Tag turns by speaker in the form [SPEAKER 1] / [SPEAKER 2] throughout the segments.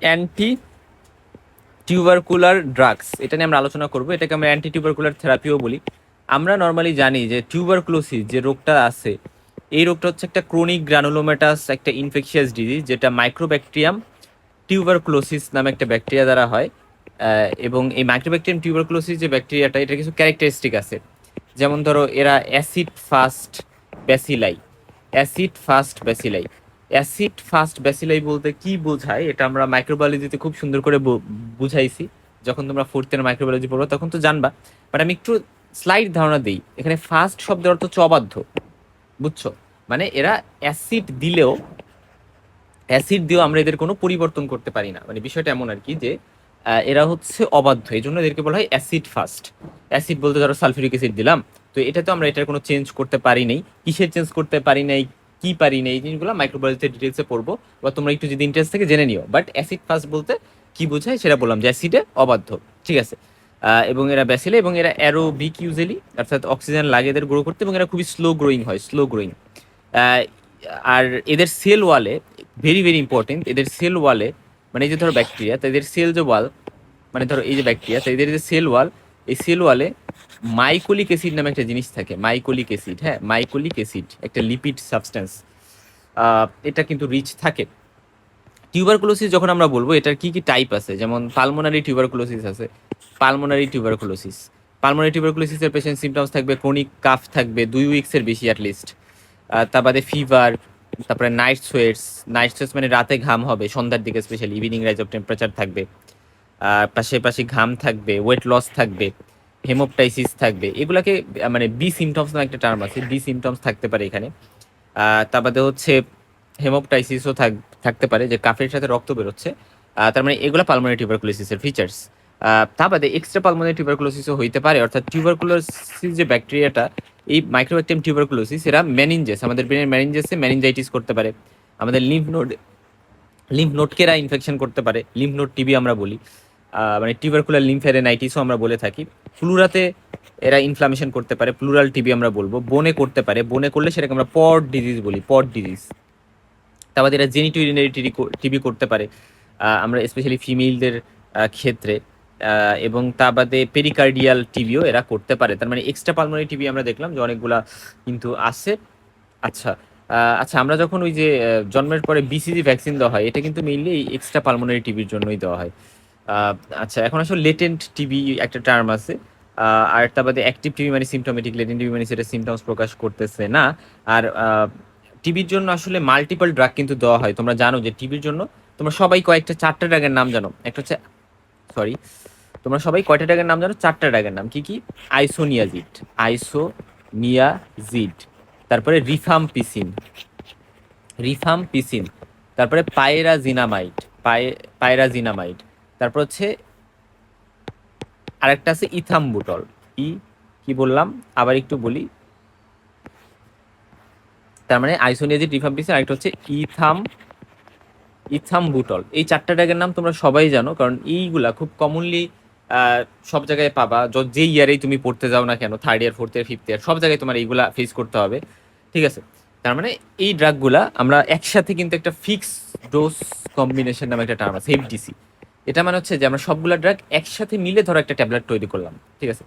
[SPEAKER 1] Anti tubercular drugs, এটা নিয়ে আমরা আলোচনা করবো। এটাকে আমরা অ্যান্টি টিউবারকুলার থেরাপিও বলি। আমরা নর্মালি জানি যে টিউবারকুলোসিস যে রোগটা আছে, এই রোগটা হচ্ছে একটা ক্রনিক গ্রানুলোমেটাস একটা ইনফেকশিয়াস ডিজিজ, যেটা মাইক্রোব্যাকটেরিয়াম টিউবারকুলোসিস নামে একটা ব্যাকটেরিয়া দ্বারা হয়। এবং এই মাইক্রোব্যাকটেরিয়াম টিউবারকুলোসিস যে ব্যাকটেরিয়াটা, এটা কিছু ক্যারেক্টারিস্টিক আছে। যেমন ধরো এরা acid fast bacilli. Acid fast bacilli acid fast bacilli বলতে কি বোঝায়, এটা আমরা মাইক্রোবায়োলজিতে খুব সুন্দর করে বুঝাইছি। যখন তোমরা ফোর্থ ইয়ার মাইক্রোবায়োলজি পড়ো তখন তো জানবা, বাট আমি একটু স্লাইড ধারণা দিই। এখানে ফাস্ট শব্দের অর্থ হচ্ছে অবাধ্য, বুঝছো? মানে এরা অ্যাসিড দিয়েও আমরা এদের কোনো পরিবর্তন করতে পারি না। মানে বিষয়টা এমন আর কি যে এরা হচ্ছে অবাধ্য, এই জন্য এদেরকে বলা হয় অ্যাসিড ফাস্ট। অ্যাসিড বলতে ধরো সালফিউরিক অ্যাসিড দিলাম, তো এটা তো আমরা এটার কোনো চেঞ্জ করতে পারি নাই। কিসের চেঞ্জ করতে পারি নাই, কি পারি নাই, এই জিনিসগুলো মাইক্রোবায়োলজিতে ডিটেলসে পড়বো, বা তোমরা একটু যদি ইন্টারেস্ট থেকে জেনে নিও। বাট অ্যাসিড ফাস্ট বলতে কি বোঝায় সেটা বললাম, যে অ্যাসিডে অবাধ্য, ঠিক আছে। এবং এরা ব্যাসিলে, এবং এরা অ্যারোবিক ইউজুয়ালি, অর্থাৎ অক্সিজেন লাগে এদের গ্রো করতে, এবং এরা খুবই স্লো গ্রোয়িং হয়, স্লো গ্রোয়িং। আর এদের সেল ওয়ালে, ভেরি ভেরি ইম্পর্টেন্ট, এদের সেল ওয়ালে, মানে এই যে ধরো ব্যাকটেরিয়া, তো এদের সেল যে ওয়াল, মানে ধরো এই যে ব্যাকটেরিয়া, তো এদের যে সেল ওয়াল, এই সেল ওয়ালে মাইকোলিক অ্যাসিড নামে একটা জিনিস থাকে। মাইকোলিক অ্যাসিড, হ্যাঁ, মাইকোলিক অ্যাসিড একটা লিপিড সাবস্টেন্স, এটা কিন্তু রিচ থাকে। টিউবারকুলোসিস যখন আমরা বলবো, এটার কি কি টাইপ আছে, যেমন পালমোনারি টিউবারকুলোসিস আছে। পালমোনারি টিউবারকুলোসিস, পালমোনারি টিউবারকুলোসিসের পেশেন্ট সিমটমস থাকবে ক্রনিক কাফ থাকবে 2 উইকসের বেশি অ্যাটলিস্ট। তার বাদে ফিভার, তারপরে নাইট সোয়েটস। নাইট সোয়েটস মানে রাতে ঘাম হবে, সন্ধ্যার দিকে specially evening rise of temperature থাকবে। পাশাপাশি ঘাম থাকবে, ওয়েট লস থাকবে, হেমোপটাইসিস থাকবে। এগুলাকে মানে বি সিমটমস নামে একটা টার্ম আছে, বি সিমটমস থাকতে পারে এখানে। তার বাদে হচ্ছে হেমোপটাইসিসও থাকতে পারে, যে কাফের সাথে রক্ত বেরোচ্ছে। তার মানে এগুলো পালমোনারি টিউবারকুলোসিসের ফিচার্স। তা বাদে এক্সট্রা পালমোনারি টিউবারকুলোসিসও হইতে পারে, অর্থাৎ টিউবারকুলোসিস যে ব্যাকটেরিয়াটা, এই মাইক্রোব্যাকটেরিয়াম টিউবারকুলোসিস, এরা মেনিনজেস, আমাদের ব্রেনের মেনিনজেসে মেনিনজাইটিস করতে পারে। আমাদের লিম্ফ নোডকে এরা ইনফেকশন করতে পারে, লিম্ফ নোড টিবি আমরা বলি। মানে টিউবারকুলার লিম্ফেডেনাইটিসও আমরা বলে থাকি। প্লুরাতে এরা ইনফ্লামেশন করতে পারে, প্লুরাল টিবি আমরা বলবো। বোনে করতে পারে, বোনে করলে সেটাকে আমরা পট ডিজিজ বলি, পট ডিজিজ। তারপর এরা জেনিটো ইউরিনারি টিবি করতে পারে, আমরা স্পেশালি ফিমেলদের ক্ষেত্রে। এবং তা বাদে পেরিকার্ডিয়াল টিবিও এরা করতে পারে। তার মানে এক্সট্রা পালমোনারি টিবি আমরা দেখলাম যে অনেকগুলা কিন্তু আছে। আচ্ছা, আচ্ছা, আমরা যখন ওই যে জন্মের পরে বিসিজি ভ্যাকসিন দেওয়া হয়, এটা কিন্তু মেইনলি এই এক্সট্রা পালমোনারি টিবির জন্যই দেওয়া হয়। আচ্ছা, এখন আসলে লেটেন্ট টিবি একটা টার্ম আছে। আর তার বাদে অ্যাক্টিভ টিবি মানে সিমটোমেটিক, লেটেন্ট টিবি মানে সেটা সিমটমস প্রকাশ করতেছে না। আর টিবির জন্য আসলে মাল্টিপল ড্রাগ কিন্তু দেওয়া হয়। তোমরা জানো যে টিবির জন্য তোমরা সবাই কয়েকটা 4টা ড্রাগের নাম জানো। একটা হচ্ছে, সরি, তোমরা সবাই কয়টা ড্রাগের নাম জানো? 4টা ড্রাগের নাম। কি কি? আইসোনিয়াজিড, আইসোনিয়াজিড, তারপরে রিফাম্পিসিন, তারপরে পায়রাজিনামাইড, তারপর হচ্ছে আরেকটা আছে ইথামবুটল। কি বললাম, আবার একটু বলি। তার মানে আইসোনিয়াজিড, রিফাম্পিসিন, আরেকটা হচ্ছে ইথামবুটল। এই 4টা ড্রাগের নাম তোমরা সবাই জানো, কারণ এইগুলা খুব কমনলি সব জায়গায় পাবা। যে ইয়ারেই তুমি পড়তে যাও না কেন, 3rd ইয়ার, 4th ইয়ার, 5th ইয়ার, সব জায়গায় তোমার এইগুলা ফেস করতে হবে, ঠিক আছে। তার মানে এই ড্রাগগুলা আমরা একসাথে কিন্তু একটা ফিক্স ডোজ কম্বিনেশন নামে একটা টার্ম আছে, এফডিসি। এটা মানে হচ্ছে যে আমরা সবগুলা ড্রাগ একসাথে মিলে ধরো একটা ট্যাবলেট তৈরি করলাম, ঠিক আছে।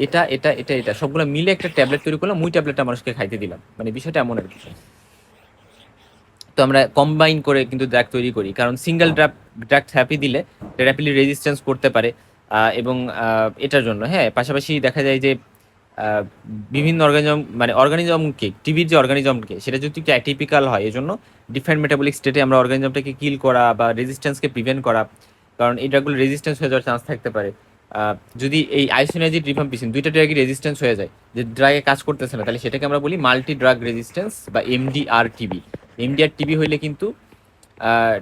[SPEAKER 1] এটা এটা এটা এটা সবগুলো মিলে একটা ট্যাবলেট তৈরি করলাম, ওই ট্যাবলেটটা মানুষকে খাইতে দিলাম। মানে বিষয়টা এমন আর কি। তো আমরা কম্বাইন করে কিন্তু ড্রাগ তৈরি করি, কারণ সিঙ্গেল ড্রাগ থেরাপি দিলে র্যাপিডলি রেজিস্ট্যান্স করতে পারে। এবং এটার জন্য, হ্যাঁ, পাশাপাশি দেখা যায় যে বিভিন্ন অর্গানিজমকে, টিবির যে অর্গানিজমকে, সেটা যদি একটু অ্যাটিপিক্যাল হয়, এজন্য ডিফারেন্ট মেটাবলিক স্টেটে আমরা অর্গানিজমটাকে কিল করা বা রেজিস্ট্যান্সকে প্রিভেন্ট করা, কারণ এই ড্রাগগুলো রেজিস্ট্যান্স হয়ে যাওয়ার চান্স থাকতে পারে। যদি এই আইসোনিয়াজিড, রিফাম্পিসিন দুইটা ড্রাগই রেজিস্ট্যান্স হয়ে যায়, যে ড্রাগে কাজ করতেছে না, তাহলে সেটাকে আমরা বলি মাল্টি ড্রাগ রেজিস্ট্যান্স বা এমডিআর টিবি। এমডিআর টিবি হইলে কিন্তু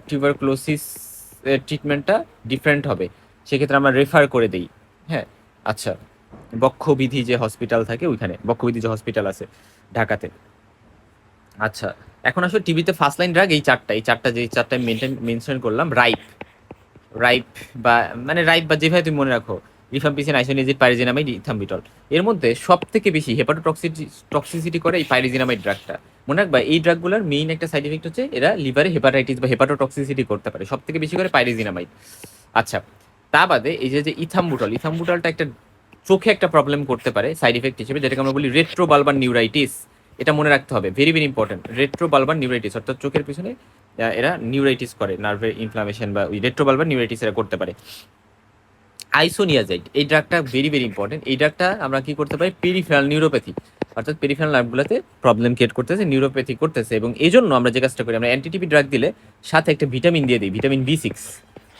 [SPEAKER 1] টিউবারকুলোসিস ট্রিটমেন্টটা ডিফারেন্ট হবে, সেক্ষেত্রে আমরা রেফার করে দিই। হ্যাঁ, আচ্ছা, বক্ষবিধি যে হসপিটাল থাকে, ওইখানে বক্ষবিধি যে হসপিটাল আছে ঢাকাতে। আচ্ছা, এখন আসলে টিবিতে ফার্স্ট লাইন ড্রাগ এই 4টা যে 4টা মেনশন করলাম। রাইপ বা মানে রাইপ বা যেভাবে তুমি মনে রাখো, রিফাম্পিসিন, আইসোনিয়াজিড, পাইরিজিনামাইড, ইথাম্বিটল। এর মধ্যে সব থেকে বেশি টক্সিসিটি করে এই পাইরিজিনামাইড ড্রাগটা। মনে রাখবা এই ড্রাগগুলোর মেইন একটা সাইড ইফেক্ট হচ্ছে এরা লিভারে হেপাটাইটিস বা হেপাটোটক্সিসিটি করতে পারে, সব থেকে বেশি করে পাইরিজিনামাইড। আচ্ছা, তা বাদে এই যে ইথাম্বুটলটা একটা চোখে একটা প্রবলেম করতে পারে সাইড ইফেক্ট হিসেবে, যেটাকে আমরা বলি রেট্রোবালবার নিউরাইটিস। এটা মনে রাখতে হবে, ভেরি ভেরি ইম্পর্টেন্ট। রেট্রোবালবার নিউরাইটিস অর্থাৎ চোখের পিছনে এরা নিউরাইটিস করে, নার্ভের ইনফ্লামেশন বা ওই রেট্রোবালবার নিউরাইটিস এরা করতে পারে। আইসোনিয়াজাইড এই ড্রাগটা ভেরি ভেরি ইম্পর্টেন্ট। এই ড্রাগটা আমরা কি করতে পারি, পেরিফেরাল নিউরোপ্যাথি অর্থাৎ পেরিফেরাল নার্ভগুলোতে প্রবলেম ক্রিয়েট করতেছে, নিউরোপ্যাথি করতেছে, এবং এই জন্য আমরা যে কাজটা করি, আমরা অ্যান্টিটিপি ড্রাগ দিলে সাথে একটা ভিটামিন দিয়ে দিই, ভিটামিন B6,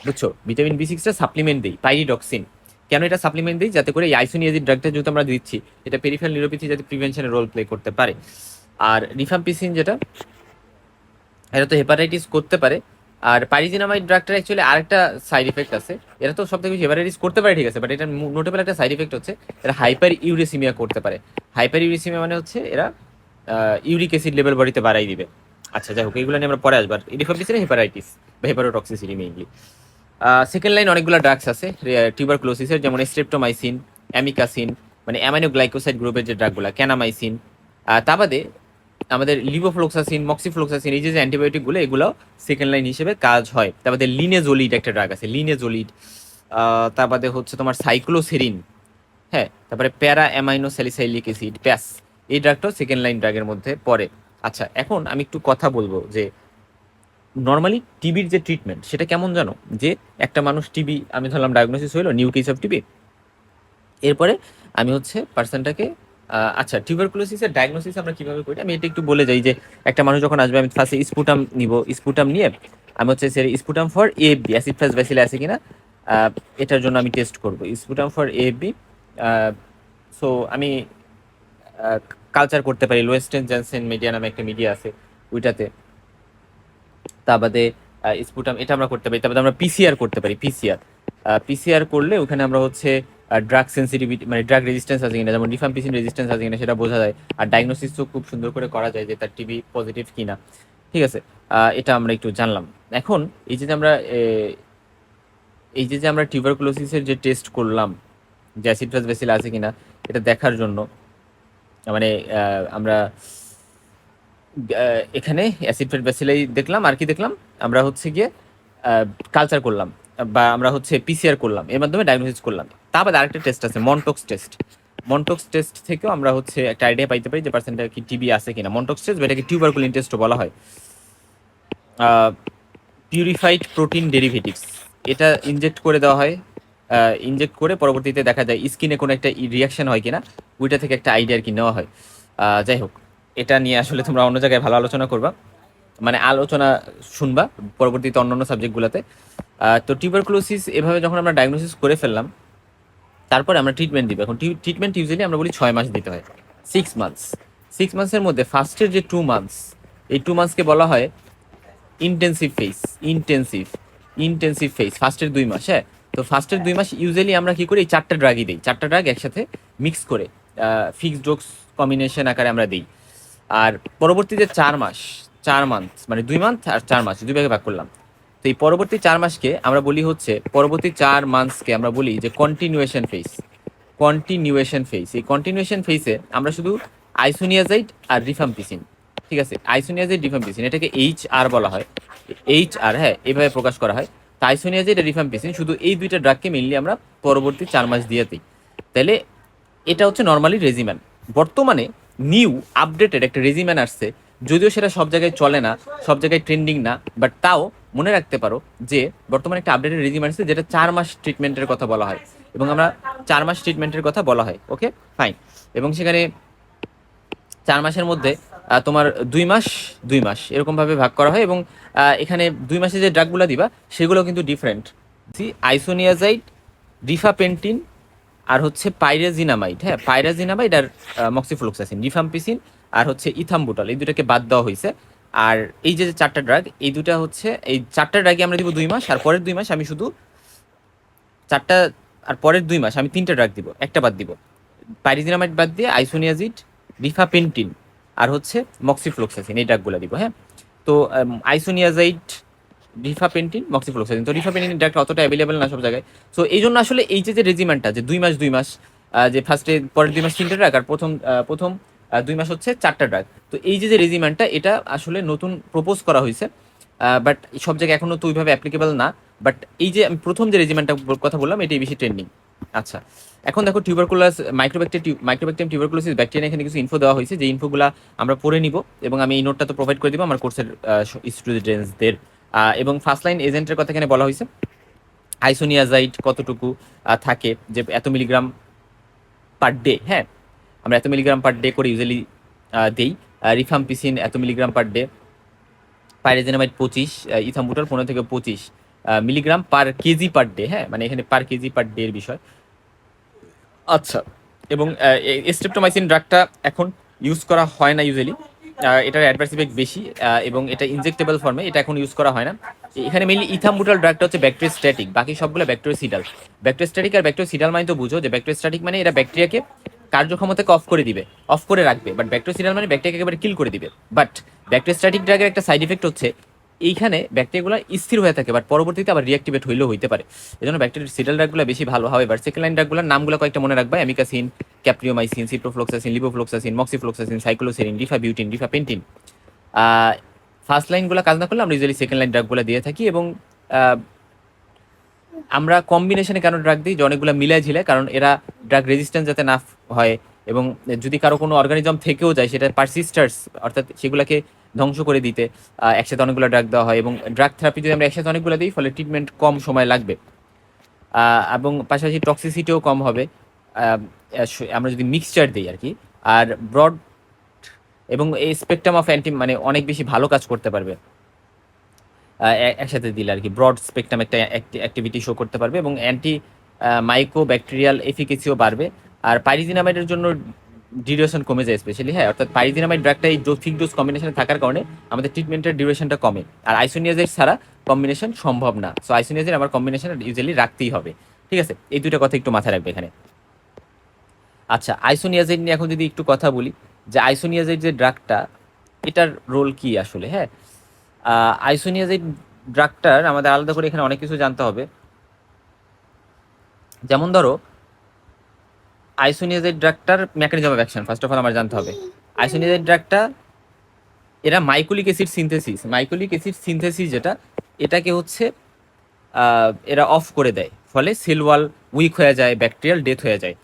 [SPEAKER 1] বুঝছো? ভিটামিন B6টা সাপ্লিমেন্ট দিই, পাইরিডক্সিন। কেন এটা সাপ্লিমেন্ট দিই? যাতে করে এই আইসোনিয়াজিড ড্রাগটা যেহেতু আমরা দিচ্ছি, এটা পেরিফেরাল নিউরোপ্যাথি যাতে প্রিভেনশনের রোল প্লে করতে পারে। আর রিফাম্পিসিন যেটা, এটা তো হেপাটাইটিস করতে পারে। আর পাইরিজিনামাইড ড্রাগটার অ্যাকচুয়ালি আরেকটা সাইড ইফেক্ট আছে, এটা তো সব থেকে বেশি হেপাটাইটিস করতে পারে, ঠিক আছে, বাট এটা নোটেবল একটা সাইড ইফেক্ট হচ্ছে এরা হাইপার ইউরেসিমিয়া করতে পারে। হাইপার ইউরেসিমিয়া মানে হচ্ছে এরা ইউরিক অ্যাসিড লেভেল বডিতে বাড়াই দিবে। আচ্ছা, যাই হোক, এইগুলো নিয়ে আমরা পরে আসবার। রিফাম্পিসিন হেপাটাইটিস বা হেপাটোটক্সিসিটি মেইনলি। সেকেন্ড লাইন অনেকগুলো ড্রাগস আছে টিউবারকুলোসিসের, যেমন স্ট্রেপ্টোমাইসিন, অ্যামিকাসিন, মানে অ্যামাইনো গ্লাইকোসাইড গ্রুপের যে ড্রাগগুলো, ক্যানামাইসিন। তা বাদে আমাদের লিভোফ্লোক্সাসিন, মক্সিফ্লোক্সাসিন, এই যে অ্যান্টিবায়োটিকগুলো, এগুলো সেকেন্ড লাইন হিসেবে কাজ হয়। তারপরে লিনেজোলিড একটা ড্রাগ আছে, লিনেজোলিড। তার বাদে হচ্ছে তোমার সাইক্লোসেরিন, হ্যাঁ, তারপরে প্যারা অ্যামাইনো স্যালিসাইলিক অ্যাসিড, প্যাস, এই ড্রাগটাও সেকেন্ড লাইন ড্রাগের মধ্যে পড়ে। আচ্ছা, এখন আমি একটু কথা বলবো যে নর্মালি টিবির যে ট্রিটমেন্ট সেটা কেমন জানো? যে একটা মানুষ টিবি, আমি ধরলাম ডায়াগনোসিস হইলো নিউ কেস অফ টিবি, এরপরে আমি হচ্ছে পার্সনটাকে আচ্ছা, টিউবারকুলোসিসের ডায়াগনোসিস আমরা কিভাবে করি আমি এটা একটু বলে যাই। যে একটা মানুষ যখন আসবে, আমি ফার্স্টে স্পুটাম নিব, স্পুটাম নিয়ে আমি হচ্ছে স্পুটাম ফর এএফবি, অ্যাসিড ফাস ব্যাসিলে আছে কিনা, এটার জন্য আমি টেস্ট করব স্পুটাম ফর এএফবি। সো আমি কালচার করতে পারি, লোয়েস্টেন জনসেন মিডিয়া নামে একটা মিডিয়া আছে ওইটাতে। তা বাদে স্পুটাম এটা আমরা করতে পারি। তারপরে আমরা পিসিআর করতে পারি, পিসিআর করলে ওখানে আমরা হচ্ছে ড্রাগ সেন্সিটিভিটি মানে ড্রাগ রেজিস্ট্যান্স আছে কিনা, যেমন রিফাম্পিসিন রেজিস্ট্যান্স আছে কিনা সেটা বোঝা যায়। আর ডায়াগনোসিসও খুব সুন্দর করে করা যায় যে তার টিবি পজিটিভ কিনা, ঠিক আছে। এটা আমরা একটু জানলাম। এখন এই যে আমরা আমরা টিউবারকুলোসিসের যে টেস্ট করলাম, যে অ্যাসিড ফাস বেসিল আছে কিনা এটা দেখার জন্য, মানে আমরা এখানে অ্যাসিড ফেট ব্যাসিলাই দেখলাম, আর কি দেখলাম, আমরা হচ্ছে গিয়ে কালচার করলাম বা আমরা হচ্ছে পিসিআর করলাম, এর মাধ্যমে ডায়াগনোসিস করলাম। তারপর আরেকটা টেস্ট আছে মন্টক্স টেস্ট থেকেও আমরা হচ্ছে একটা আইডিয়া পাইতে পারি যে পার্সেন্টটা কি টিবি আছে কিনা। মন্টক্স টেস্ট, এটাকে টিউবারকুলিন টেস্টও বলা হয়। পিউরিফাইড প্রোটিন ডেরিভেটিভস, এটা ইনজেক্ট করে দেওয়া হয়, ইনজেক্ট করে পরবর্তীতে দেখা যায় স্কিনে কোনো একটা রিয়াকশন হয় কিনা, ওইটা থেকে একটা আইডিয়া আর কি নেওয়া হয়। যাই হোক, এটা নিয়ে আসলে তোমরা অন্য জায়গায় ভালো আলোচনা করবা, মানে আলোচনা শুনবা পরবর্তীতে অন্যান্য সাবজেক্টগুলোতে। তো টিউবারকুলোসিস এভাবে যখন আমরা ডায়াগনোসিস করে ফেললাম, তারপরে আমরা ট্রিটমেন্ট দিব। এখন ট্রিটমেন্ট ইউজুয়ালি আমরা বলি 6 মাস দিতে হয়, 6 মান্থস। 6 মান্থসের মধ্যে ফার্স্টের যে 2 মান্থস, এই 2 মান্থসকে বলা হয় ইন্টেন্সিভ ফেজ। ইন্টেন্সিভ ফেজ ফার্স্টের 2 মাস, হ্যাঁ। তো ফার্স্টের 2 মাস ইউজুয়ালি আমরা কি করি, এই 4টা ড্রাগই দিই, 4টা ড্রাগ একসাথে মিক্স করে ফিক্সড ডোজ কম্বিনেশন আকারে আমরা দিই। আর পরবর্তীতে 4 মান্থ মানে 2 মান্থ আর 4 মাস, দুই ভাগে ভাগ করলাম। তো এই পরবর্তী 4 মাসকে আমরা বলি হচ্ছে, পরবর্তী 4 মান্থসকে আমরা বলি যে কন্টিনিউয়েশন ফেজ। এই কন্টিনিউয়েশন ফেজে আমরা শুধু আইসোনিয়াজাইড আর রিফাম্পিসিন, ঠিক আছে, আইসোনিয়াজাইড রিফাম্পিসিন, এটাকে HR বলা হয়, HR, হ্যাঁ, এইভাবে প্রকাশ করা হয়। তো আইসোনিয়াজাইড আর রিফাম্পিসিন, শুধু এই দুইটা ড্রাগকে মেনলি আমরা পরবর্তী 4 মাস দিয়ে দিই। তাহলে এটা হচ্ছে নর্মালি রেজিম্যান। বর্তমানে নিউ আপডেটেড একটা রেজিম্যান আসছে, যদিও সেটা সব জায়গায় চলে না, সব জায়গায় ট্রেন্ডিং না, বাট তাও মনে রাখতে পারো যে বর্তমানে একটা আপডেটেড রেজিম্যান আসছে যেটা 4 মাস ট্রিটমেন্টের কথা বলা হয়, এবং আমরা 4 মাস ট্রিটমেন্টের কথা বলা হয়, ওকে ফাইন। এবং সেখানে 4 মাসের মধ্যে তোমার 2 মাস এরকমভাবে ভাগ করা হয়। এবং এখানে 2 মাসে যে ড্রাগগুলো দিবা সেগুলো কিন্তু ডিফারেন্ট। আইসোনিয়াজাইড, রিফাপেন্টিন, আর হচ্ছে পাইরাজিনামাইড, হ্যাঁ, পাইরাজিনামাইড আর মক্সিফ্লোক্সাসিন, রিফাম্পিসিন আর হচ্ছে ইথাম্বুটল, এই দুটাকে বাদ দেওয়া হয়েছে। আর এই যে 4টা ড্রাগ, এই দুটা হচ্ছে, এই 4টা ড্রাগই আমরা দিব 2 মাস, আর পরের 2 মাস আমি শুধু 4টা, আর পরের 2 মাস আমি 3টা ড্রাগ দিব, একটা বাদ দিব, পাইরিজিনামাইড বাদ দিয়ে আইসোনিয়াজিড, রিফাপেন্টিন আর হচ্ছে মক্সিফ্লোক্সাসিন, এই ড্রাগগুলো দিব, হ্যাঁ। তো আইসোনিয়াজাইড রিফাপেন্টিন, মক্সিফ্লোক্সাসিন। তো রিফাপেন্টিন ড্রাগটা অতটা অ্যাভেলেবেল না সব জায়গায়। সো এই জন্য আসলে এই যে রেজিমেন্টটা যে 2 মাস যে ফার্স্টে পরের 2 মাস 3টে ড্রাগ আর প্রথম 2 মাস হচ্ছে 4টা ড্রাগ। তো এই যে রেজিমেন্টটা এটা আসলে নতুন প্রপোজ করা হয়েছে, বাট সব জায়গায় এখনো তো ওইভাবে অ্যাপ্লিকেবল না। বাট এই যে আমি প্রথম যে রেজিমেন্টটা কথা বললাম এটাই বেশি ট্রেন্ডিং। আচ্ছা, এখন দেখো টিউবারকুলাস মাইক্রোব্যাকটেরিয়াম টিউবারকুলোসিস ব্যাকটেরিয়া, এখানে কিছু ইনফো দেওয়া হয়েছে যে ইনফোগুলা আমরা পড়ে নিব এবং আমি এই নোটটা তো প্রোভাইড করে দিব আমার কোর্সের স্টুডেন্টসদের। এবং ফার্স্ট লাইন এজেন্টের কথা এখানে বলা হয়েছে, আইসোনিয়াজাইড কতটুকু থাকে, যে এত মিলিগ্রাম পার ডে। হ্যাঁ, আমরা এত মিলিগ্রাম পার ডে করে ইউজুয়ালি দেই। রিফাম্পিসিন এত মিলিগ্রাম পার ডে, পাইরেজিনামাইড 25, ইথাম্বুটাল 15 থেকে 25 milligram per KG per day. হ্যাঁ, মানে এখানে পার কেজি পার ডে এর বিষয়। আচ্ছা, এবং স্ট্রেপ্টোমাইসিন ড্রাগটা এখন ইউজ করা হয় না ইউজুয়ালি, এটার অ্যাডভার্স ইফেক্ট বেশি, এবং এটা ইনজেক্টেবল ফর্মে, এটা এখন ইউজ করা হয় না। এখানে মেইনলি ইথাম্বুটাল ড্রাগটা হচ্ছে ব্যাকটেরিওস্ট্যাটিক, বাকি সবগুলো ব্যাকটেরিওসিডাল। ব্যাকটেরিওস্ট্যাটিক আর ব্যাকটেরিওসিডাল মানে তো বুঝো যে ব্যাকটেরিওস্ট্যাটিক মানে এরা ব্যাকটেরিয়াকে কার্যক্ষমতাকে অফ করে দিবে, অফ করে রাখবে, বাট ব্যাকটেরিওসিডাল মানে ব্যাকটেরিয়াকে একেবারে কিল করে দিবে। বাট ব্যাকটেরিওস্ট্যাটিক ড্রাগের একটা সাইড ইফেক্ট হচ্ছে এইখানে ব্যাকটেরিয়াগুলো স্থির হয়ে থাকে, বাট পরবর্তীতে আবার রিঅ্যাক্টিভেট হইলেও হইতে পারে। এই জন্য ব্যাকটেরিয়াল ড্রাগগুলো বেশি ভালো হবে। এবার সেকেন্ড লাইন ড্রাগগুলোর নামগুলো কয়েকটা মনে রাখবা, amikacin, capreomycin, ciprofloxacin, levofloxacin, moxifloxacin, cycloserine, rifabutin, rifapentine. First লাইনগুলো কাজ না করলে আমরা ইউজুয়ালি সেকেন্ড লাইন ড্রাগগুলো দিয়ে থাকি। এবং আমরা কম্বিনেশনে কেন ড্রাগ দিই, যে অনেকগুলো মিলায় ঝিলে, কারণ এরা ড্রাগ রেজিস্ট্যান্স যাতে না হয়, এবং যদি কারো কোনো অর্গানিজম থেকেও যায় সেটা পারসিস্টার্স, অর্থাৎ সেগুলোকে ধ্বংস করে দিতে একসাথে অনেকগুলো ড্রাগ দেওয়া হয়। এবং ড্রাগ থেরাপি যদি আমরা একসাথে অনেকগুলো দিই ফলে ট্রিটমেন্ট কম সময় লাগবে, এবং পাশাপাশি টক্সিসিটিও কম হবে আমরা যদি মিক্সচার দিই আর কি। আর ব্রড এবং এই স্পেকট্রাম অফ অ্যান্টি মানে অনেক বেশি ভালো কাজ করতে পারবে একসাথে দিলে আর কি। ব্রড স্পেকট্রাম একটা অ্যাক্টিভিটি শো করতে পারবে এবং অ্যান্টি মাইক্রো ব্যাকটেরিয়াল এফিকেসিও বাড়বে। আর পাইরিজিনামাইডের জন্য ডিউরেশন কমে যায় স্পেশালি। হ্যাঁ, অর্থাৎ পাইরিজিনামাইড ড্রাগটা এই ফিক্সড ডোজ কম্বিনেশনে থাকার কারণে আমাদের ট্রিটমেন্টের ডিউরেশনটা কমে। আর আইসোনিয়াজের ছাড়া কম্বিনেশন সম্ভব না। সো আইসোনিয়াজের আমার কম্বিনেশন ইউজুয়ালি রাখতেই হবে। ঠিক আছে, এই দুইটা কথা একটু মাথায় রাখবে এখানে। আচ্ছা, আইসোনিয়াজেড নিয়ে এখন যদি একটু কথা বলি, যে আইসোনিয়াজেড যে ড্রাগটা এটার রোল কি আসলে। হ্যাঁ, আইসোনিয়াজেড ড্রাগটার আমাদের আলাদা করে এখানে অনেক কিছু জানতে হবে। যেমন ধরো আইসোনিয়াজেড ড্রাগটার mechanism of action first of all আমার জানতে হবে। আইসোনিয়াজেড ড্রাগটা এরা মাইকোলিক অ্যাসিড সিনথেসিস যেটা, এটাকে হচ্ছে এরা অফ করে দেয়, ফলে সেল ওয়াল উইক হয়ে যায়, ব্যাকটেরিয়াল ডেথ হয়ে যায়।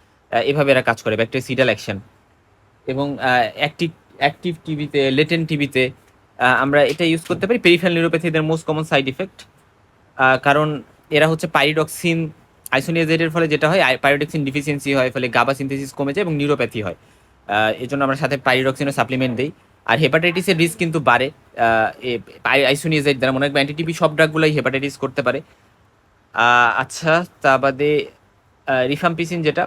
[SPEAKER 1] এভাবে এরা কাজ করে, ব্যাকটেরিয়াল অ্যাকশন। এবং অ্যাক্টিভ অ্যাক্টিভ টিবিতে, লেটেন্ট টিবিতে আমরা এটা ইউজ করতে পারি। পেরিফেরাল নিউরোপ্যাথিদের মোস্ট কমন সাইড ইফেক্ট, কারণ এরা হচ্ছে পাইরিডক্সিন, আইসোনিয়াজেডের ফলে যেটা হয় পাইরিডক্সিন ডিফিসিয়েন্সি হয়, ফলে গাবা সিনথেসিস কমে যায় এবং নিউরোপ্যাথি হয়। এই জন্য আমরা সাথে পাইরিডক্সিনের সাপ্লিমেন্ট দিই। আর হেপাটাইটিসের রিস্ক কিন্তু বাড়ে আইসোনিয়াজেড দ্বারা। মনে রাখবে অ্যান্টিটিপি সব ড্রাগগুলোই হেপাটাইটিস করতে পারে। আচ্ছা, তা বাদে রিফাম্পিসিন যেটা,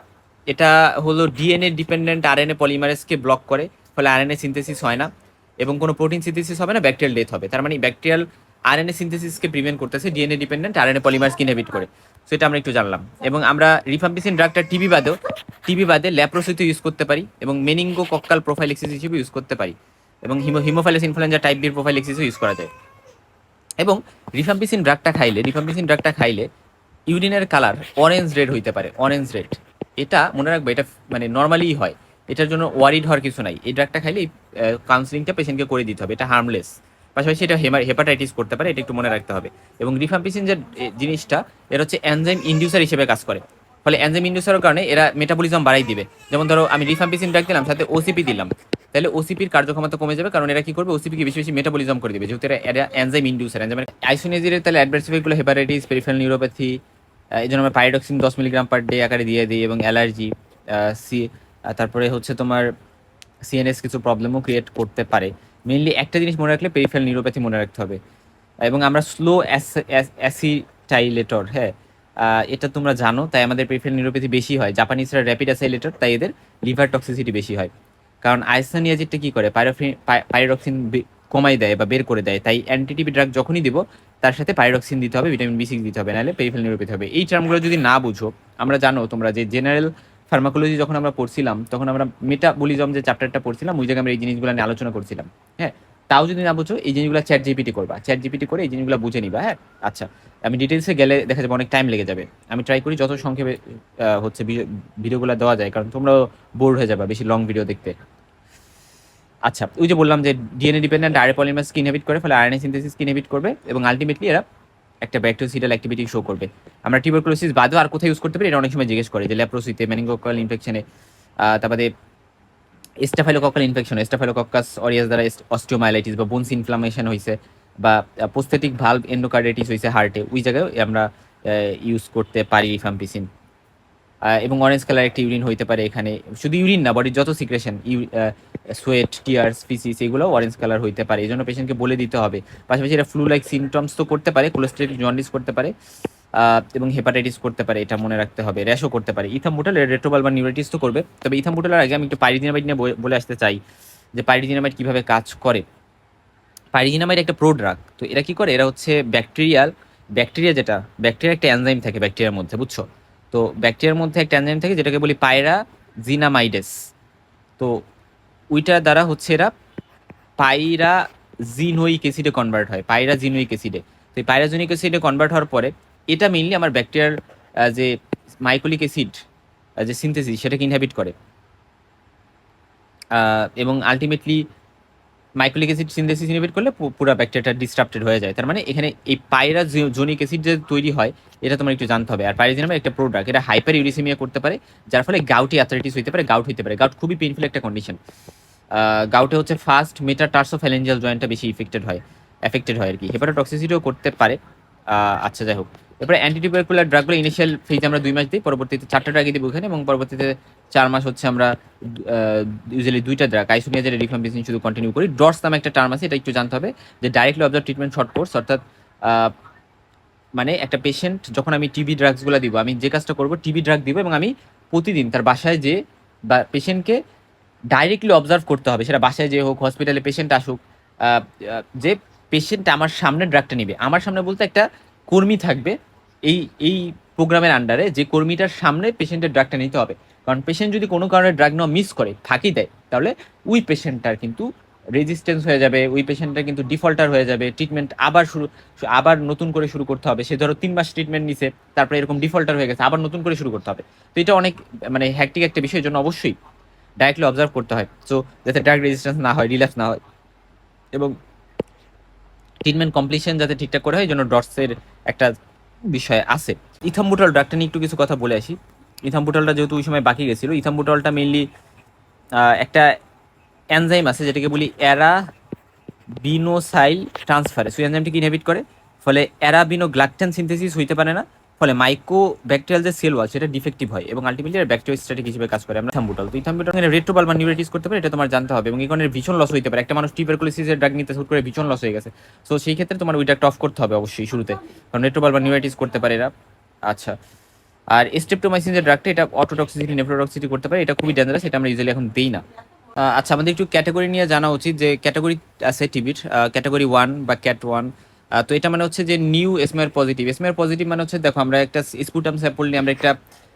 [SPEAKER 1] এটা হলো ডিএনএ ডিপেন্ডেন্ট আরএনএ পলিমারেজকে ব্লক করে, ফলে আরএনএ সিনথেসিস হয় না এবং কোনো প্রোটিন সিনথেসিস হবে না, ব্যাকটেরিয়াল ডেথ হবে। তার মানে ব্যাকটেরিয়াল আরএনএ সিনথেসিসকে প্রিভেন্ট করতেছে, ডিএনএ ডিপেন্ডেন্ট আরএনএ পলিমারেজকে ইনহিবিট করে। সো এটা আমরা একটু জানলাম। এবং আমরা রিফাম্পিসিন ড্রাগটা টিবি বাদে ল্যাপ্রোসিতে ইউজ করতে পারি এবং মেনিঙ্গোকক্কাল প্রোফাইলেক্সিস হিসেবে ইউজ করতে পারি, এবং হিমোফাইলাস ইনফ্লুয়েঞ্জা টাইপ বির প্রোফাইলেক্সিসও ইউজ করা যায়। এবং রিফাম্পিসিন ড্রাগটা খাইলে ইউরিনের কালার অরেঞ্জ রেড হইতে পারে, অরেঞ্জ রেড। এটা মনে রাখবে, এটা মানে নর্মালিই হয়, এটার জন্য ওয়ারিড হওয়ার কিছু নাই। এই ড্রাগটা খাইলে কাউন্সিলিংটা পেশেন্টকে করে দিতে হবে, এটা হার্মলেস। পাশাপাশি এটা হেপাটাইটিস করতে পারে, এটা একটু মনে রাখতে হবে। এবং রিফাম্পিসিন যে জিনিসটা, এর হচ্ছে এনজাইম ইন্ডিউসার হিসেবে কাজ করে, ফলে এনজাইম ইন্ডিউসারের কারণে এরা মেটাবলিজম বাড়াই দিবে। যেমন ধরো আমি রিফাম্পিসিন ড্রাগ দিলাম, সাথে ওসিপি দিলাম, তাহলে ওসিপির কার্যক্ষমতা কমে যাবে, কারণ এরা কি করবে, ওসিপিকে বেশি বেশি মেটাবলিজম করে দিবে, যেহেতু এরা এনজাইম ইন্ডিউসার। এনজাইমের আইসোনিয়াজিনের তাহলে অ্যাডভার্স ইফেক্টগুলো হেপাটাইটিস, পেরিফেরাল নিউরোপ্যাথি, এই জন্য আমরা পাইরিডক্সিন 10 মিলিগ্রাম পার ডে আকারে দিয়ে দিই, এবং অ্যালার্জি, তারপরে হচ্ছে তোমার সিএনএস কিছু প্রবলেমও ক্রিয়েট করতে পারে। মেইনলি একটা জিনিস মনে রাখলে পেরিফেরাল নিউরোপ্যাথি মনে রাখতে হবে। এবং আমরা স্লো অ্যাসিটাইলেটর, হ্যাঁ এটা তোমরা জানো, তাই আমাদের পেরিফেরাল নিউরোপ্যাথি বেশি হয়। জাপানিজরা র্যাপিড অ্যাসাইলেটর, তাই এদের লিভার টক্সিসিটি বেশি হয়। কারণ আইসোনিয়াজিডটা কি করে, পাইরোক্সিন কমাই দেয় বা বের করে দেয়, তাই অ্যান্টিটিপি ড্রাগ যখনই দিব তার সাথে পাইরোক্সিন দিতে হবে, ভিটামিন B6 দিতে হবে, নাহলে পেরিফেরাল নিউরোপ্যাথি হবে। এই টার্মগুলো যদি না বুঝো, আমরা জানো তোমরা যে জেনারেল ফার্মাকোলজি যখন আমরা পড়ছিলাম তখন আমরা মেটাবলিজম যে চ্যাপ্টারটা পড়ছিলাম ওই জায়গায় আমরা এই জিনিসগুলো নিয়ে আলোচনা করছিলাম। হ্যাঁ, তাও যদি না বুঝো এই জিনিসগুলো চ্যাট জিপিটি করবা, চ্যাট জিপিটি করে এই জিনিসগুলো বুঝে নিবা। হ্যাঁ, আচ্ছা, আমি ডিটেলসে গেলে দেখা যাবে অনেক টাইম লেগে যাবে। আমি ট্রাই করি যত সংক্ষেপে হচ্ছে ভিডিওগুলো দেওয়া যায়, কারণ তোমরা বোর হয়ে যাবে বেশি লং ভিডিও দেখতে। আচ্ছা, ওই যে বললাম যে DNA dependent RNA polymerase inhibit করে, ফলে আরএনএ সিনথেসিস ইনহিবিট করবে এবং আলটিমেটলি এরা একটা ব্যাকটেরিওসিডাল অ্যাক্টিভিটি শো করবে। আমরা টিউবারকুলোসিস বাদেও আর কোথায় ইউজ করতে পারি, এটা অনেক সময় জিজ্ঞেস করে, যে ল্যাপ্রোসিতে, মেনিনগোককাল ইনফেকশনে, তারপরে স্টাফাইলোকক্কাল ইনফেকশন, স্টাফাইলোকক্কাস অরিয়াস দ্বারা অস্টিওমাইলাইটিস বা বোনস ইনফ্লামেশন হয়েছে, বা প্রস্থেটিক ভালভ এন্ডোকার্ডাইটিস হয়েছে হার্টে, ওই জায়গায় আমরা ইউজ করতে পারি রিফাম্পিসিন। এবং অরেঞ্জ কালার একটা ইউরিন হইতে পারে এখানে, শুধু ইউরিন না, বডির যত সিক্রেশন, সোয়েট, টিয়ার্স, ফিসিস, এগুলো অরেঞ্জ কালার হইতে পারে, এই জন্য পেশেন্টকে বলে দিতে হবে। পাশাপাশি এটা ফ্লু লাইক সিমটমস তো করতে পারে, কোলেস্টেরিক জন্ডিস করতে পারে, এবং হেপাটাইটিস করতে পারে, এটা মনে রাখতে হবে। র্যাশও করতে পারে। ইথাম্বুটাল রেট্রোবাল বা নিউরাইটিস তো করবে। তবে ইথাম্বুটালের আগে আমি একটু পাইরিজিনামাইড নিয়ে বলে আসতে চাই, যে পাইরিজিনামাইড কীভাবে কাজ করে। পাইরিজিনামাইড একটা প্রোড্রাগ। তো এরা কি করে, এরা হচ্ছে ব্যাকটেরিয়া একটা এনজাইম থাকে ব্যাকটেরিয়ার মধ্যে, বুঝছো? তো ব্যাকটেরিয়ার মধ্যে একটা এনজাইম থাকে যেটাকে বলি পাইরাজিনামাইডেস। তো ওইটার দ্বারা হচ্ছে এরা পাইরাজিনোইক অ্যাসিডে কনভার্ট হয়, পাইরাজিনোইক অ্যাসিডে। তো এই পাইরাজিনোইক অ্যাসিডে কনভার্ট হওয়ার পরে এটা মেইনলি আমার ব্যাকটেরিয়ার যে মাইকোলিক অ্যাসিড যে সিনথেসিস সেটাকে ইনহাবিট করে, এবং আলটিমেটলি মাইকোলিক অ্যাসিড সিনথেসিস ইনহিবিট করলে পুরো ব্যাকটেরিয়াটা ডিস্টার্বটেড হয়ে যায়। তার মানে এখানে এই পাইরাজোনিক অ্যাসিড যে তৈরি হয়, এটা তোমার একটু জানতে হবে। আর পাইরাজিনামের একটা প্রোডাক্ট, এটা হাইপার ইউরিসেমিয়া করতে পারে, যার ফলে গাউটি অ্যাথরাইটিস হতে পারে, গাউট হতে পারে। গাউট খুবই পেইনফুল একটা কন্ডিশন। গাউটে হচ্ছে ফার্স্ট মেটাটার্সোফ্যালেঞ্জিয়াল জয়েন্টটা বেশি এফেক্টেড হয় আর কি। হেপাটোটক্সিসিটিও করতে পারে। আচ্ছা, যাই হোক, এরপরে অ্যান্টিটিউবারকুলার ড্রাগগুলো ইনিশিয়াল ফেজে আমরা 2 মাস দিই, পরবর্তীতে 4টা ড্রাগই দিব এখানে, এবং পরবর্তীতে 4 মাস হচ্ছে আমরা ইউজুয়ালি 2টা ড্রাগ আইসোনিয়াজের রিফাম্পিসিন শুধু কন্টিনিউ করি। ডটস নামে একটা টার্ম আছে, এটা একটু জানতে হবে, যে directly observe treatment short course, অর্থাৎ মানে একটা পেশেন্ট যখন আমি টিবি ড্রাগসগুলো দিব, আমি যে কাজটা করবো টিবি ড্রাগ দিব, এবং আমি প্রতিদিন তার বাসায় যে বা পেশেন্টকে ডাইরেক্টলি অবজার্ভ করতে হবে, সেটা বাসায় যে হোক, হসপিটালে পেশেন্ট আসুক, যে পেশেন্ট আমার সামনে ড্রাগটা নিবে। আমার সামনে বলতে একটা কর্মী থাকবে এই এই প্রোগ্রামের আন্ডারে, যে কর্মীটার সামনে পেশেন্টের ড্রাগটা নিতে হবে। কারণ পেশেন্ট যদি কোনো কারণে ড্রাগ নেওয়া মিস করে, ফাঁকি দেয়, তাহলে ওই পেশেন্টটার কিন্তু রেজিস্ট্যান্স হয়ে যাবে, ওই পেশেন্টটা কিন্তু ডিফল্টার হয়ে যাবে, ট্রিটমেন্ট আবার নতুন করে শুরু করতে হবে। সে ধরো 3 মাস ট্রিটমেন্ট নিছে, তারপরে এরকম ডিফল্টার হয়ে গেছে, আবার নতুন করে শুরু করতে হবে। তো এটা অনেক মানে হ্যাকটিক একটা বিষয়ের জন্য অবশ্যই ডাইরেক্টলি অবজার্ভ করতে হয়, সো যাতে ড্রাগ রেজিস্ট্যান্স না হয়, রিল্যাপস না হয়, এবং ট্রিটমেন্ট কমপ্লিশন যাতে ঠিকঠাক করে হয়, এই জন্য ডটসের একটা বিষয় আছে। ইথাম্বুটল ড্রাগটা নিয়ে একটু কিছু কথা বলে আসি। ইথাম্বুটলটা যেহেতু ওই সময় বাকি গেছিলো, ইথাম্বুটলটা মেইনলি একটা এনজাইম আছে যেটাকে বলি অ্যারাবিনোসাইল ট্রান্সফারেজ। ওই এনজাইমটিকে ইনহিবিট করে, ফলে অ্যারাবিনোগ্লাকটেন সিনথেসিস হইতে পারে না, ফলে মাইক্রো ব্যাকটেরিয়াল যে সেল ওয়াল সেটা ডিফেক্টিভ হয়, এবং আলটিমেটলি ব্যাকটেরিওস্ট্যাটিক হিসেবে কাজ করে। আমরা ইথাম্বুটল, তো ইথাম্বুটল রেট্রোবাল বা নিউরাইটিস করতে পারে, এটা তোমার জানতে হবে, এবং এই কারণে ভীষণ লস হইতে পারে। একটা মানুষ টিউবারকুলোসিসের ড্রাগ নিতে শুরু করে ভীষণ লস হয়ে গেছে, সো সেই ক্ষেত্রে তোমার ওইটা একটা অফ করতে হবে অবশ্যই শুরুতে, কারণ রেট্রোবাল বা নিউরাইটিস করতে পারে এরা। আচ্ছা, আর স্ট্রেপ্টোমাইসিন যে ড্রাগটা, এটা অটোটক্সিসিটি, নেফ্রোটক্সিসিটি করতে পারে, এটা খুবই ডেঞ্জারাস, এটা আমরা ইউজুয়ালি এখন দিই না। আচ্ছা, আমাদের একটু ক্যাটাগরি নিয়ে জানা উচিত, যে ক্যাটাগরি আছে টিবির, ক্যাটাগরি 1 বা ক্যাট 1। তো এটা মানে হচ্ছে যে new smear positive. Smear positive মানে হচ্ছে, দেখো আমরা একটা স্পুটাম স্যাম্পল নিয়ে আমরা একটা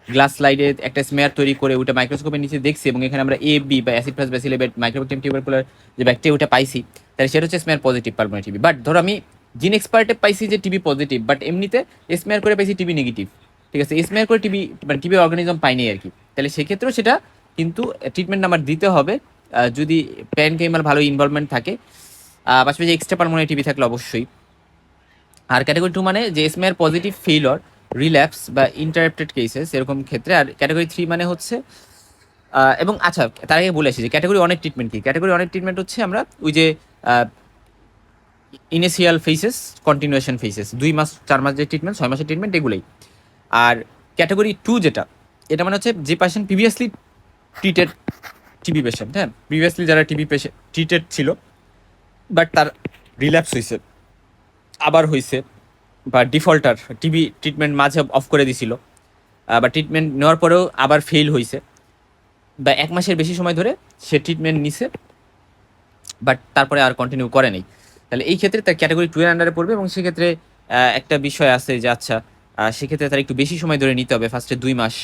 [SPEAKER 1] গ্লাস স্লাইডে একটা স্মেয়ার তৈরি করে ওটা মাইক্রোস্কোপের নিচে দেখছি, এবং এখানে আমরা বি বা অ্যাসিড প্লাস ব্যাসিলেট মাইক্রোব্যাকটেরিয়াম টিউবারকুলার যে ব্যাকটেরিয়া ওটা পাইছি, তাহলে সেটা হচ্ছে smear positive pulmonary TB. But ধরো আমি জিন এক্সপার্টে পাইছি যে টিবি পজিটিভ, বাট এমনিতে স্মেয়ার করে পাইছি টিবি নেগেটিভ, ঠিক আছে, স্মেয়ার করে টিবি মানে টিবি অর্গানিজম পাইনি আর কি, তাহলে সেক্ষেত্রেও সেটা কিন্তু ট্রিটমেন্ট নাম্বার দিতে হবে, যদি প্যারেনকাইমাল ভালো ইনভলভমেন্ট থাকে, পাশাপাশি এক্সট্রা পালমোনারি টিবি থাকলে অবশ্যই। আর ক্যাটাগরি 2 মানে যে স্মেয়ার পজিটিভ ফেইলর, রিল্যাপস বা ইন্টারাপ্টেড কেসেস এরকম ক্ষেত্রে। আর ক্যাটাগরি 3 মানে হচ্ছে এবং আচ্ছা, তার আগে বলে আসি যে ক্যাটাগরি 1 এর ট্রিটমেন্ট কি। ক্যাটাগরি 1 এর ট্রিটমেন্ট হচ্ছে আমরা ওই যে ইনিশিয়াল ফেসেস, কন্টিনিউয়েশন ফেসেস, 2 মাস 4 মাস যে ট্রিটমেন্ট, 6 মাসের ট্রিটমেন্ট, এগুলোই। আর ক্যাটাগরি 2 যেটা, এটা মানে হচ্ছে যে patient previously treated TB patient, হ্যাঁ, প্রিভিয়াসলি যারা টিবি পেশেন্ট ট্রিটেড ছিল, বাট তার রিল্যাপস হয়েছে, আবার হয়েছে, বা ডিফল্টার টিবি ট্রিটমেন্ট মাঝে অফ করে দিছিল, বা ট্রিটমেন্ট নেওয়ার পরেও আবার ফেল হয়েছে, বা 1 মাসের বেশি সময় ধরে সে ট্রিটমেন্ট নিছে, বাট তারপরে আর কন্টিনিউ করে নেই, তাহলে এই ক্ষেত্রে তার ক্যাটাগরি 2 এর আন্ডারে পড়বে। এবং সেক্ষেত্রে একটা বিষয় আছে যে আচ্ছা, সেক্ষেত্রে তার একটু বেশি সময় ধরে নিতে হবে, ফার্স্টে 2 মাস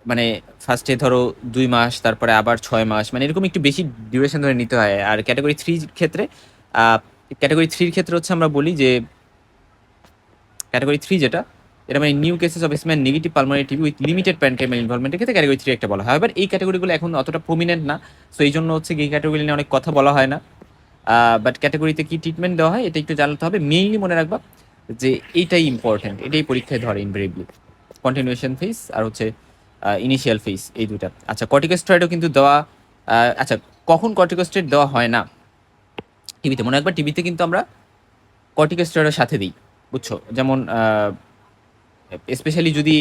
[SPEAKER 1] মানে ফার্স্টে ধরো 2 মাস, তারপরে আবার 6 মাস, মানে এরকম একটু বেশি ডিউরেশন ধরে নিতে হয়। আর ক্যাটাগরি 3 ক্ষেত্রে হচ্ছে আমরা বলি যে ক্যাটাগরি 3 যেটা, এটা মানে new cases of smear negative pulmonary TB with limited parenchymal ইনভলভমেন্টের ক্ষেত্রে ক্যাটাগরি 3 একটা বলা হয়। এবার এই ক্যাটাগরিগুলো এখন অতটা প্রমিনেন্ট না, সো এই জন্য হচ্ছে এই ক্যাটাগরি নিয়ে অনেক কথা বলা হয় না। বাট ক্যাটাগরিতে কি ট্রিটমেন্ট দেওয়া হয় এটা একটু জানতে হবে। মেইনলি মনে রাখবা যে এইটাই ইম্পর্টেন্ট, এটাই পরীক্ষায় ধরে ইনভেরিয়েবলি, কন্টিনিউয়েশন ফেজ আর হচ্ছে ইনিশিয়াল ফেজ, এই দুটা। আচ্ছা, কর্টিকোস্টেরয়েডও কিন্তু দেওয়া, আচ্ছা কখন কর্টিকোস্টেরয়েড দেওয়া হয় না টিবিতে, মনে রাখবা টিবিতে কিন্তু আমরা কর্টিকোস্টেরয়েডের সাথে দিই, বুঝছো? যেমন স্পেশালি যদি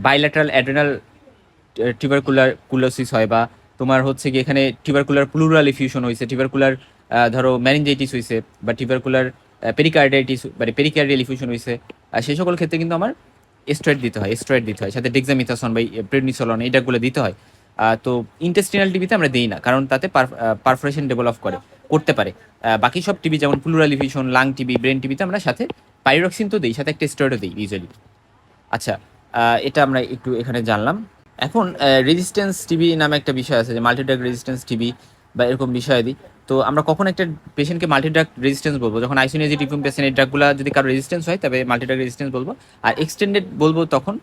[SPEAKER 1] বাইল্যাটারাল অ্যাড্রেনাল টিউবারকুলার কুলোসিস হয়, বা তোমার হচ্ছে কি এখানে টিউবারকুলার প্লুরাল ইফিউশন হয়েছে, টিউবারকুলার ধরো ম্যানিনজাইটিস হয়েছে, বা টিউবারকুলার পেরিকার্ডাইটিস মানে পেরিকার্ডিয়াল ইফিউশন হয়েছে, সেই সকল ক্ষেত্রে কিন্তু আমার স্টেরয়েড দিতে হয়, সাথে ডেক্সামিথাসন বা প্রেডনিসোলন এইটাগুলো দিতে হয়। তো ইন্টেস্টিনাল টিবিতে আমরা দিই না, কারণ তাতে পারফোরেশন ডেভেলপ করতে পারে। বাকি সব টিবি যেমন pleural effusion, lung TB, brain টিবিতে আমরা সাথে পাইরোক্সিন তো দিই, সাথে একটা স্টেরয়েডও দিই ইউজুয়ালি। আচ্ছা, এটা আমরা একটু এখানে জানলাম। এখন রেজিস্ট্যান্স টিবি নামে একটা বিষয় আছে, যে মাল্টিড্রাগ রেজিস্ট্যান্স টিবি বা এরকম বিষয়াদি। তো আমরা কখন একটা পেশেন্টকে মাল্টিড্রাগ রেজিস্ট্যান্স বলবো? যখন আইসোনিয়াজিটিভ পেশেন্ট এই ড্রাগগুলো যদি কারো রেজিস্ট্যান্স হয় তবে মাল্টিড্রাগ রেজিস্ট্যান্স বলবো। আর এক্সটেন্ডেড বলবো তখন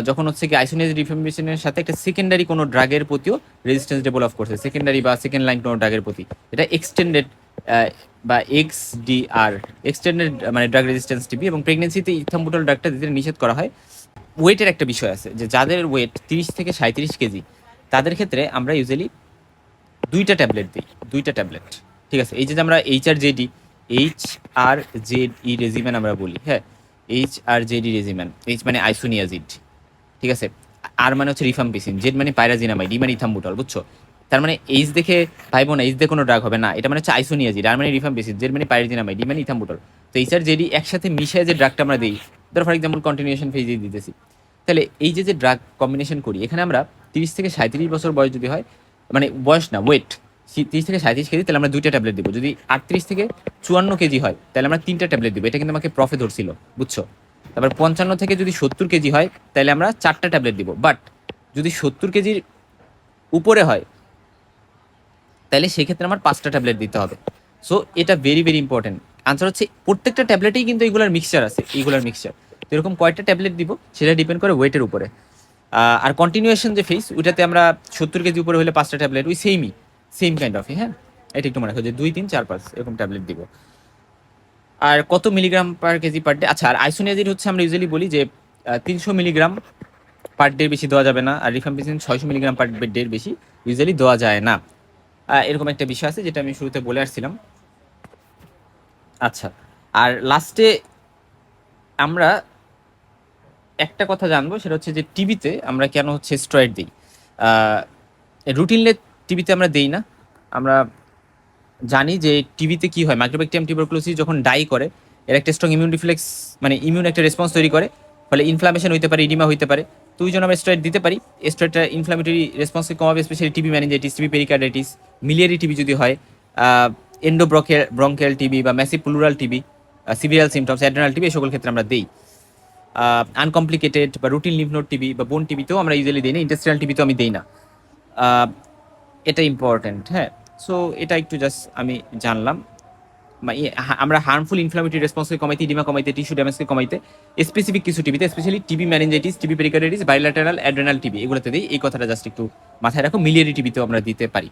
[SPEAKER 1] যখন হচ্ছে কি আইসোনিয়াজিটিভ পেশেন্টের সাথে একটা সেকেন্ডারি কোনো ড্রাগের প্রতিও রেজিস্ট্যান্স ডেভেলপ করছে, সেকেন্ডারি বা সেকেন্ড লাইন কোনো ড্রাগের প্রতি, এটা এক্সটেন্ডেড বা এক্সডিআর, এক্সটেন্ডেড মানে ড্রাগ রেজিস্ট্যান্স টিবি। এবং প্রেগনেন্সিতে ইথাম্বুটল ড্রাগটা দিতে নিষেধ করা হয়। ওয়েটের একটা বিষয় আছে, যে যাদের ওয়েট 30 থেকে 37 কেজি তাদের ক্ষেত্রে আমরা ইউজুয়ালি 2টা ট্যাবলেট দিই, 2টা ট্যাবলেট। ঠিক আছে, এই যে আমরা এইচ আর জেডি রেজিমেন আমরা বলি, হ্যাঁ, এইচ-আর-জেডি রেজিমেন। এইচ মানে আইসোনিয়াজিড, ঠিক আছে, আর মানে হচ্ছে রিফাম্পিসিন, জেড মানে পাইরাজিনামাইড, ডি মানে ইথাম্বুটল, বুঝছো? তার মানে এইচ দেখে ভাইবো না এইচ দেখে কোনো ড্রাগ হবে না, এটা মানে হচ্ছে আইসোনিয়াজিড, আর মানে রিফাম্পিসিন, জেড মানে পাইরাজিনামাইড, ডি মানে ইথাম্বুটল। তো এইচ-আর-জেডি একসাথে মিশিয়ে যে ড্রাগটা আমরা দিই, ধরো ফর এক্সাম্পল কন্টিনিউশন ফেজে দিতেছি, তাহলে এই যে ড্রাগ কম্বিনেশন করি এখানে আমরা 30 থেকে 37 বছর বয়স যদি হয়, মানে বয়স না, ওয়েট 30 থেকে 37 কেজি, তাহলে আমরা 2টা ট্যাবলেট দিব। যদি 38 থেকে 54 কেজি হয় তাহলে আমরা 3টা ট্যাবলেট দিব, এটা কিন্তু আমাকে প্রফে ধরছিল, বুঝছো? তারপর 55 থেকে যদি 70 কেজি হয় তাহলে আমরা 4টা ট্যাবলেট দিব। বাট যদি 70 কেজির উপরে হয় তাহলে সেক্ষেত্রে আমার 5টা ট্যাবলেট দিতে হবে। সো এটা ভেরি ভেরি ইম্পর্টেন্ট। আনসার হচ্ছে প্রত্যেকটা ট্যাবলেটেই কিন্তু এইগুলার মিক্সচার আছে, এইগুলার মিক্সচার। তো এরকম কয়টা ট্যাবলেট দিব সেটা ডিপেন্ড করে ওয়েটের উপরে। আর কন্টিনিউয়েশন যে ফেজ, ওইটাতে আমরা 70 কেজি উপরে হলে 5টা ট্যাবলেট, ওই সেম কাইন্ড অফ, হ্যাঁ, এটা একটু মনে রাখো যে 2, 3, 4, 5 এরকম ট্যাবলেট দিব। আর কত milligram per KG per day? আচ্ছা, আর আইসোনিয়াজিড হচ্ছে আমরা ইউজুয়ালি বলি যে 300 মিলিগ্রাম পার ডে বেশি দেওয়া যাবে না, আর রিফাম্পিসিন 600 মিলিগ্রাম পার ডের বেশি ইউজুয়ালি দেওয়া যায় না। এরকম একটা বিষয় আছে যেটা আমি শুরুতে বলে আসছিলাম। আচ্ছা, আর লাস্টে আমরা একটা কথা জানবো, সেটা হচ্ছে যে টিবিতে আমরা কেন হচ্ছে স্টেরয়েড দিই। রুটিনলে টিবিতে আমরা দেই না। আমরা জানি যে টিবিতে কি হয়, মাইক্রোব্যাকটেরিয়াম টিউবারকুলোসিস যখন ডাই করে, এর একটা স্ট্রং ইমিউন রিফ্লেক্স মানে ইমিউন একটা রেসপন্স তৈরি করে, ফলে ইনফ্লামেশন হইতে পারে, ইডিমা হইতে পারে। তো ওই জন্য আমরা স্টেরয়েড দিতে পারি। স্টেরয়েডটা ইনফ্লামেটরি রেসপন্সকে কমাবে, specially TB meningitis, TB pericarditis, miliary TB যদি হয়, ব্রঙ্কিয়াল টিবি বা massive pleural TB, severe symptoms, adrenal TB, এই সকল ক্ষেত্রে আমরা দিই। আনকমপ্লিকেটেড বা রুটিন লিম্ফ নোড টিবি বা বোন টিবিতেও আমরা ইউজুয়ালি দিই না, ইন্টেস্টিনাল টিবিতেও আমি দিই না। এটা ইম্পর্টেন্ট, হ্যাঁ। সো এটা একটু জাস্ট আমি জানলাম। আমরা হার্মফুল ইনফ্লামেটরি রেসপন্সকে কমাইতে, ইডিমা কমাইতে, টিস্যু ড্যামেজকে কমাইতে স্পেসিফিক কিছু টিবিতে, specially TB meningitis, TB pericarditis, bilateral adrenal TB, এগুলোতে দিই। এই কথাটা জাস্ট একটু মাথায় রাখো। মিলিয়ারি টিবিতেও আমরা দিতে পারি।